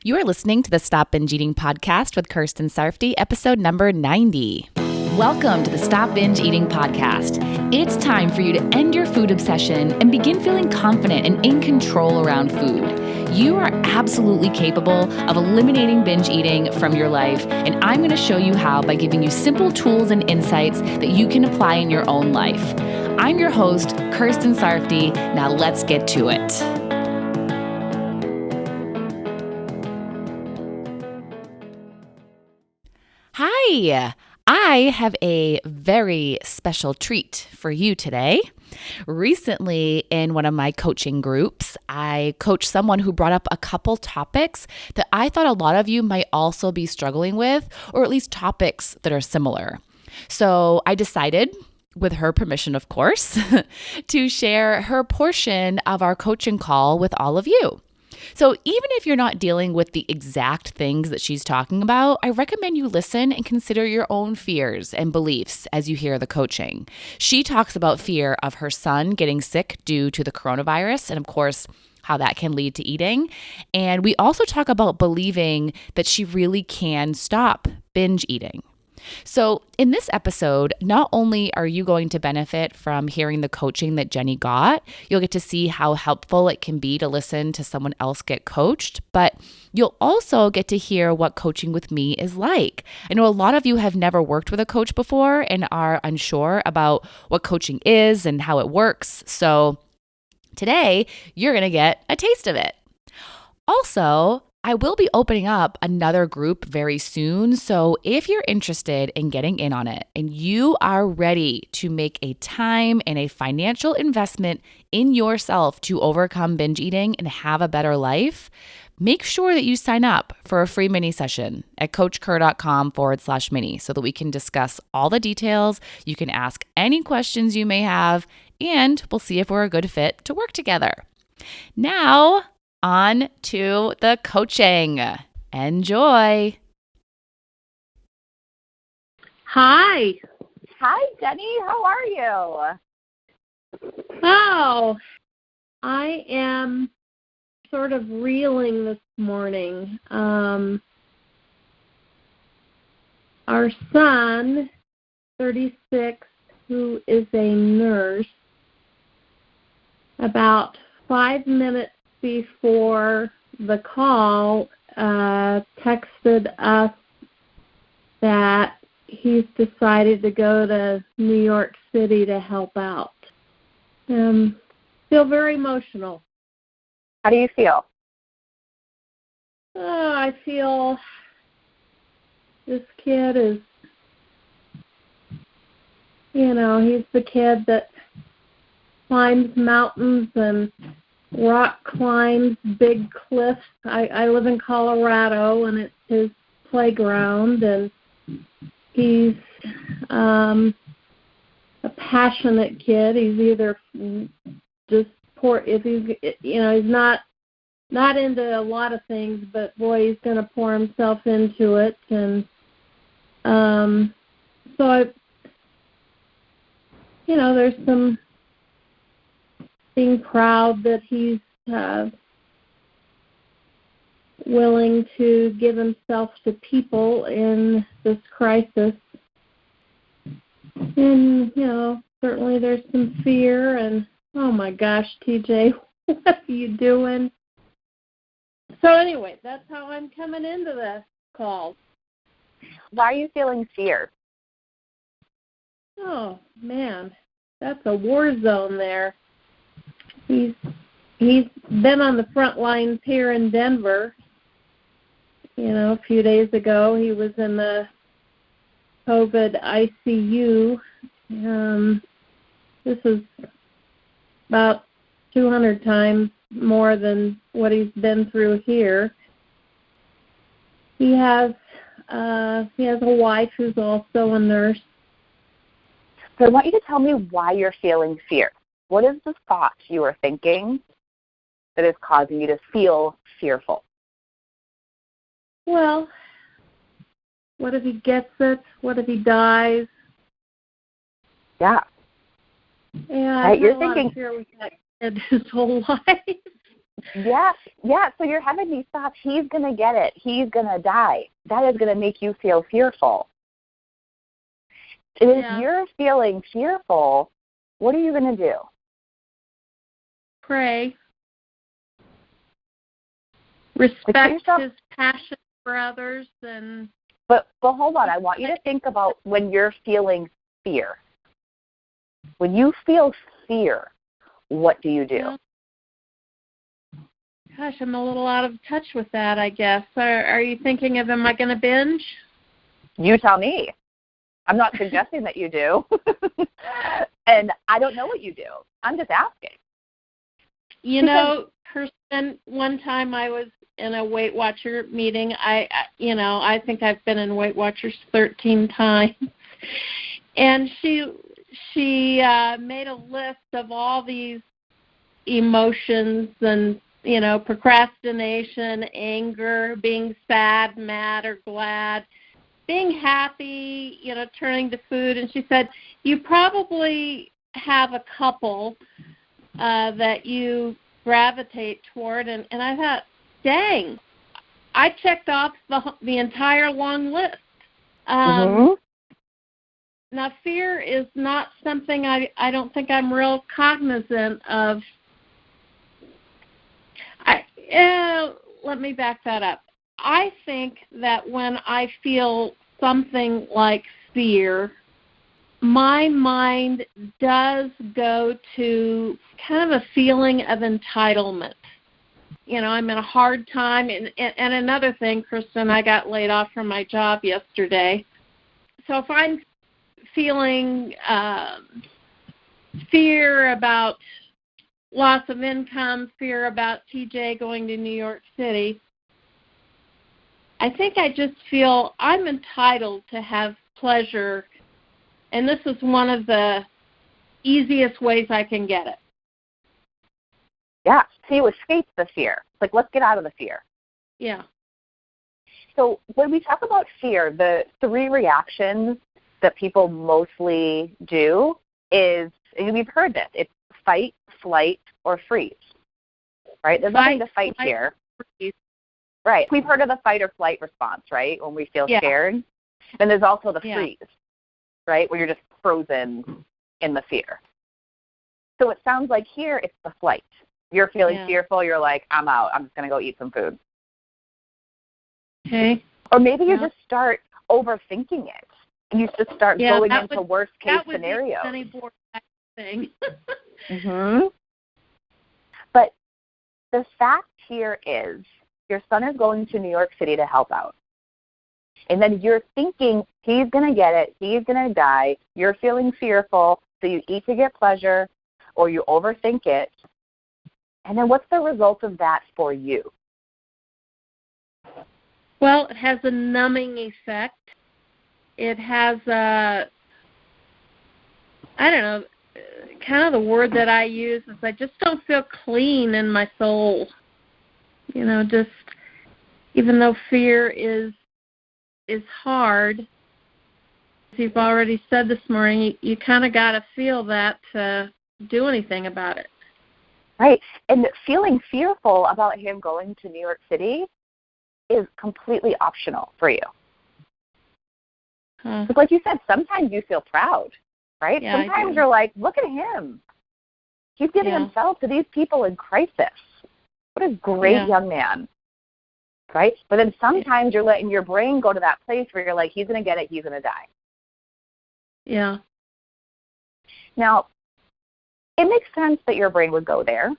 You are listening to the Stop Binge Eating podcast with Kirsten Sarfty, episode number 90. Welcome to the Stop Binge Eating podcast. It's time for you to end your food obsession and begin feeling confident and in control around food. You are absolutely capable of eliminating binge eating from your life, and I'm going to show you how by giving you simple tools and insights that you can apply in your own life. I'm your host, Kirsten Sarfty. Now let's get to it. Hi, I have a very special treat for you today. Recently, in one of my coaching groups, I coached someone who brought up a couple topics that I thought a lot of you might also be struggling with, or at least topics that are similar. So I decided, with her permission, of course, to share her portion of our coaching call with all of you. So even if you're not dealing with the exact things that she's talking about, I recommend you listen and consider your own fears and beliefs as you hear the coaching. She talks about fear of her son getting sick due to the coronavirus and, of course, how that can lead to eating. And we also talk about believing that she really can stop binge eating. So in this episode, not only are you going to benefit from hearing the coaching that Jenny got, you'll get to see how helpful it can be to listen to someone else get coached, but you'll also get to hear what coaching with me is like. I know a lot of you have never worked with a coach before and are unsure about what coaching is and how it works. So today, you're going to get a taste of it. Also, I will be opening up another group very soon, so if you're interested in getting in on it and you are ready to make a time and a financial investment in yourself to overcome binge eating and have a better life, make sure that you sign up for a free mini session at coachker.com/mini so that we can discuss all the details. You can ask any questions you may have, and we'll see if we're a good fit to work together. Now, on to the coaching. Enjoy. Hi. Hi, Jenny. How are you? Oh, I am sort of reeling this morning. Our son, 36, who is a nurse, about 5 minutes before the call, texted us that he's decided to go to New York City to help out. Feel very emotional. How do you feel? I feel this kid is, he's the kid that climbs mountains and rock climbs big cliffs. I live in Colorado, and it's his playground, and he's a passionate kid. He's either just poor if he's not into a lot of things, but boy, he's going to pour himself into it, and so there's some being proud that he's willing to give himself to people in this crisis. And, certainly there's some fear and, oh my gosh, TJ, what are you doing? So anyway, that's how I'm coming into the call. Why are you feeling fear? Oh, man, that's a war zone there. He's been on the front lines here in Denver. A few days ago, he was in the COVID ICU. This is about 200 times more than what he's been through here. He has a wife who's also a nurse. So I want you to tell me why you're feeling fear. What is the thought you are thinking that is causing you to feel fearful? Well, what if he gets it? What if he dies? Yeah. Yeah, right, you're thinking fear with that kid his whole life. Yeah, yeah. So you're having these thoughts, he's going to get it. He's going to die. That is going to make you feel fearful. And if you're feeling fearful, what are you going to do? Pray. Respect his passion for others. But hold on. I want you to think about when you're feeling fear. When you feel fear, what do you do? Yeah. Gosh, I'm a little out of touch with that, I guess. Are you thinking of, am I going to binge? You tell me. I'm not suggesting that you do. And I don't know what you do. I'm just asking. You know, Kirsten, one time I was in a Weight Watcher meeting. I think I've been in Weight Watchers 13 times. And she made a list of all these emotions and, procrastination, anger, being sad, mad, or glad, being happy, turning to food. And she said, you probably have a couple that you gravitate toward. And I thought, dang, I checked off the entire long list. Now, fear is not something I don't think I'm real cognizant of. Let me back that up. I think that when I feel something like fear, my mind does go to kind of a feeling of entitlement. I'm in a hard time. And another thing, Kristen, I got laid off from my job yesterday. So if I'm feeling fear about loss of income, fear about TJ going to New York City, I think I just feel I'm entitled to have pleasure, and this is one of the easiest ways I can get it. Yeah, so you escape the fear. Like, let's get out of the fear. Yeah. So when we talk about fear, the three reactions that people mostly do is, and we've heard this, it's fight, flight, or freeze, right? There's nothing to fight here. Freeze. Right. We've heard of the fight or flight response, right, when we feel scared. Then there's also the freeze, right, where you're just frozen in the fear. So it sounds like here it's the flight. You're feeling fearful. You're like, I'm out. I'm just going to go eat some food. Okay. Or maybe you just start overthinking it. And you just start going into worst-case scenarios. That would be a funny board thing. But the fact here is your son is going to New York City to help out. And then you're thinking he's going to get it, he's going to die, you're feeling fearful, so you eat to get pleasure or you overthink it. And then what's the result of that for you? Well, it has a numbing effect. It has kind of the word that I use is I just don't feel clean in my soul. Just even though fear is hard, as you've already said this morning, you kind of got to feel that to do anything about it. Right. And feeling fearful about him going to New York City is completely optional for you. Because like you said, sometimes you feel proud, right? Yeah, sometimes you're like, look at him. He's giving himself to these people in crisis. What a great young man, right? But then sometimes you're letting your brain go to that place where you're like, he's going to get it, he's going to die. Yeah. Now, it makes sense that your brain would go there.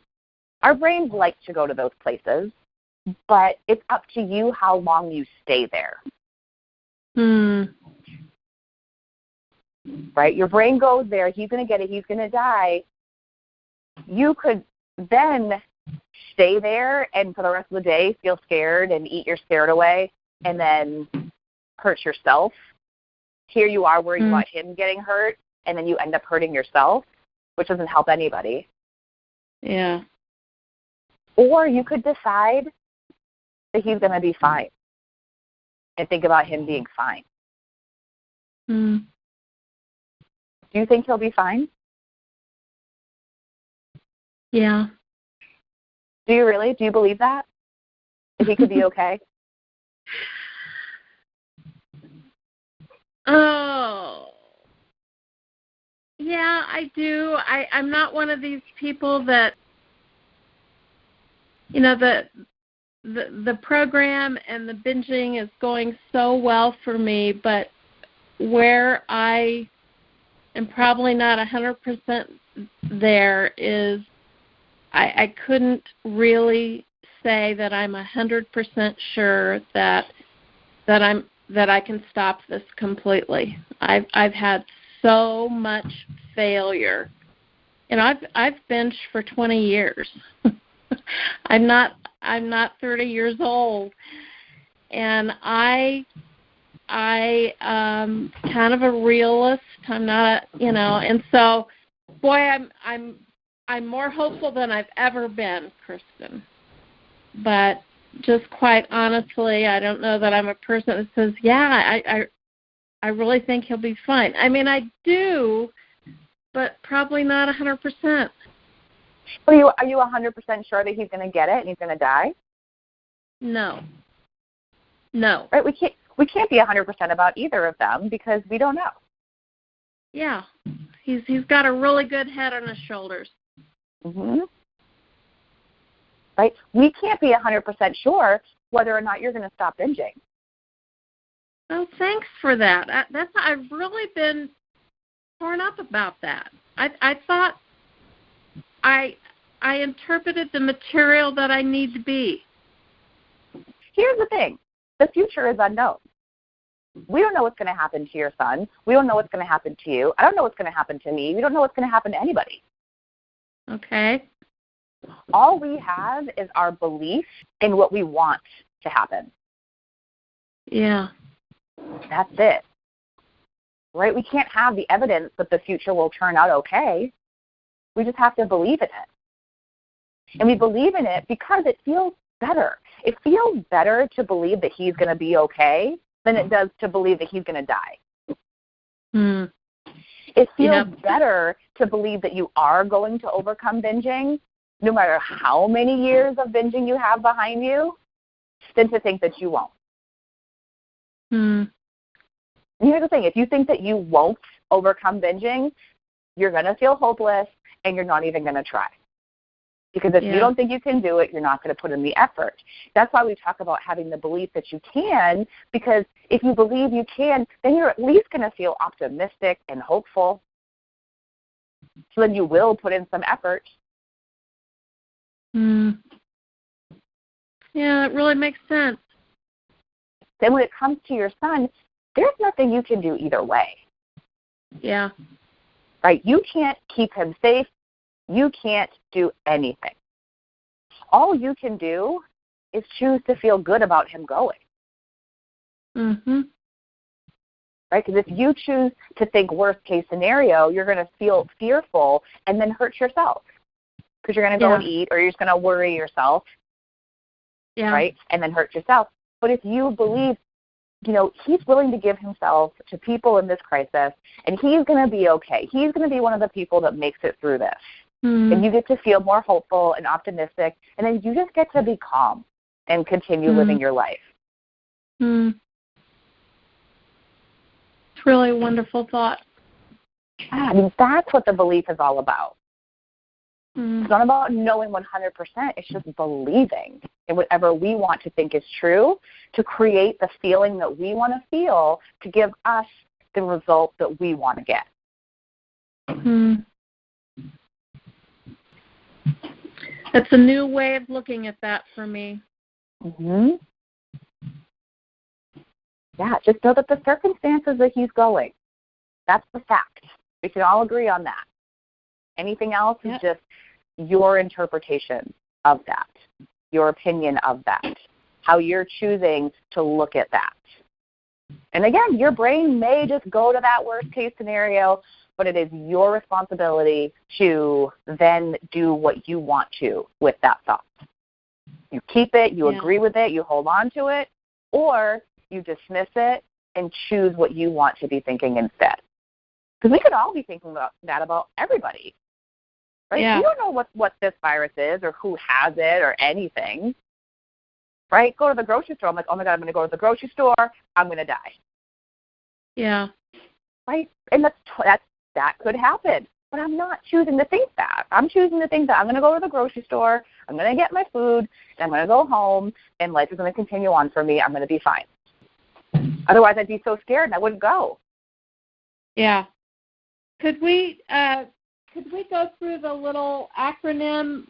Our brains like to go to those places, but it's up to you how long you stay there. Right? Your brain goes there, he's going to get it, he's going to die. You could then stay there and for the rest of the day feel scared and eat your spirit away and then hurt yourself. Here you are worried about him getting hurt, and then you end up hurting yourself, which doesn't help anybody. Yeah. Or you could decide that he's going to be fine and think about him being fine. Do you think he'll be fine? Yeah. Do you really? Do you believe that? If he could be okay? Oh, yeah, I do. I'm not one of these people that, the program and the binging is going so well for me, but where I am probably not 100% there is I couldn't really say that I'm 100% sure that I can stop this completely. I've had so much failure. I've binged for 20 years. I'm not 30 years old, and I kind of a realist. I'm not, and so, boy, I'm more hopeful than I've ever been, Kristen. But just quite honestly, I don't know that I'm a person that says, yeah, I really think he'll be fine. I mean, I do, but probably not 100%. Are you 100% sure that he's going to get it and he's going to die? No. Right? We can't be 100% about either of them because we don't know. Yeah, he's got a really good head on his shoulders. Mm-hmm. Right? We can't be 100% sure whether or not you're going to stop binging. Oh, thanks for that. I've really been torn up about that. I thought I interpreted the material that I need to be. Here's the thing. The future is unknown. We don't know what's going to happen to your son. We don't know what's going to happen to you. I don't know what's going to happen to me. We don't know what's going to happen to anybody. Okay. All we have is our belief in what we want to happen. Yeah. That's it. Right? We can't have the evidence that the future will turn out okay. We just have to believe in it. And we believe in it because it feels better. It feels better to believe that he's going to be okay than it does to believe that he's going to die. Mm. It feels better to believe that you are going to overcome binging, no matter how many years of binging you have behind you, than to think that you won't. Mm. And here's the thing. If you think that you won't overcome binging, you're going to feel hopeless and you're not even going to try. Because if you don't think you can do it, you're not going to put in the effort. That's why we talk about having the belief that you can, because if you believe you can, then you're at least going to feel optimistic and hopeful. So then you will put in some effort. Mm. Yeah, it really makes sense. Then when it comes to your son, there's nothing you can do either way. Yeah. Right? You can't keep him safe. You can't do anything. All you can do is choose to feel good about him going. Mm-hmm. Right? Because if you choose to think worst case scenario, you're going to feel fearful and then hurt yourself. Because you're going to go and eat, or you're just going to worry yourself. Yeah. Right? And then hurt yourself. But if you believe, he's willing to give himself to people in this crisis, and he's going to be okay. He's going to be one of the people that makes it through this. Mm-hmm. And you get to feel more hopeful and optimistic, and then you just get to be calm and continue living your life. Mm-hmm. It's really a wonderful thought. I mean, that's what the belief is all about. Mm-hmm. It's not about knowing 100%. It's just believing in whatever we want to think is true to create the feeling that we want to feel to give us the result that we want to get. Mm-hmm. That's a new way of looking at that for me. Mm-hmm. Yeah, just know that the circumstances that he's going, that's the fact. We can all agree on that. Anything else is just your interpretation of that, your opinion of that, how you're choosing to look at that. And again, your brain may just go to that worst case scenario, but it is your responsibility to then do what you want to with that thought. You keep it, you agree with it, you hold on to it, or you dismiss it and choose what you want to be thinking instead. Because we could all be thinking about that about everybody. right? Yeah. You don't know what this virus is or who has it or anything, right? Go to the grocery store. I'm like, oh, my God, I'm going to go to the grocery store. I'm going to die, Yeah. right? And that could happen. But I'm not choosing to think that. I'm choosing to think that I'm going to go to the grocery store, I'm going to get my food, and I'm going to go home, and life is going to continue on for me. I'm going to be fine. Otherwise, I'd be so scared and I wouldn't go. Yeah. Could we go through the little acronym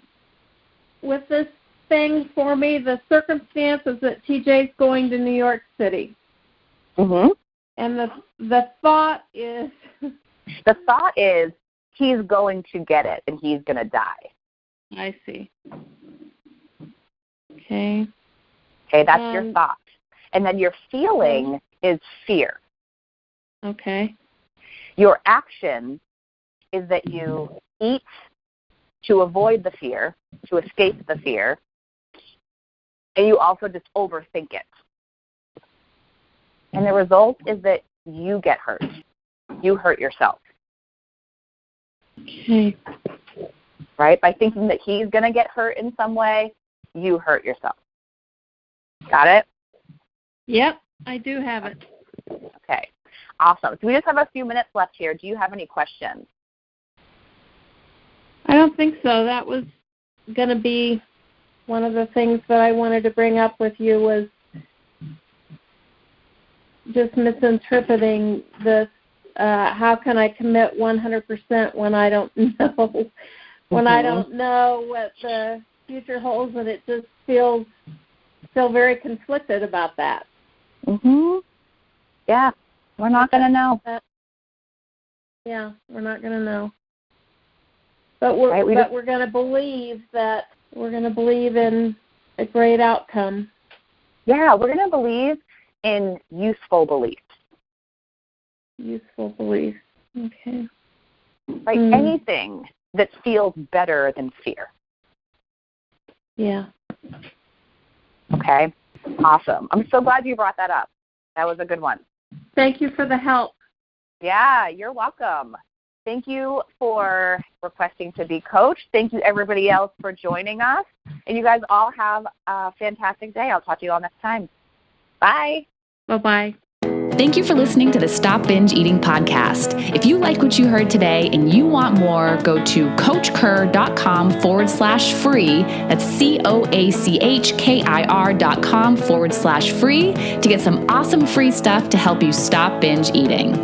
with this thing for me? The circumstance is that TJ's going to New York City. Mm-hmm. And the thought is... The thought is he's going to get it and he's going to die. I see. Okay. Okay, that's your thought. And then your feeling is fear. Okay. Your action is that you eat to avoid the fear, to escape the fear, and you also just overthink it. And the result is that you get hurt. You hurt yourself. Okay. Right? By thinking that he's going to get hurt in some way, you hurt yourself. Got it? Yep, I do have it. Okay. Awesome. So we just have a few minutes left here. Do you have any questions? I don't think so. That was going to be one of the things that I wanted to bring up with you was just misinterpreting this. How can I commit 100% when I don't know? When I don't know what the future holds, and it just feel very conflicted about that. Mhm. Yeah, we're not going to know. Yeah, we're not going to know. But we're going to believe that we're going to believe in a great outcome. Yeah, we're going to believe in useful beliefs. Useful beliefs. Okay. Right? Anything that feels better than fear. Yeah. Okay. Awesome. I'm so glad you brought that up. That was a good one. Thank you for the help. Yeah, you're welcome. Thank you for requesting to be coached. Thank you, everybody else, for joining us. And you guys all have a fantastic day. I'll talk to you all next time. Bye. Bye-bye. Thank you for listening to the Stop Binge Eating podcast. If you like what you heard today and you want more, go to coachkir.com/free. That's COACHKIR.com/free to get some awesome free stuff to help you stop binge eating.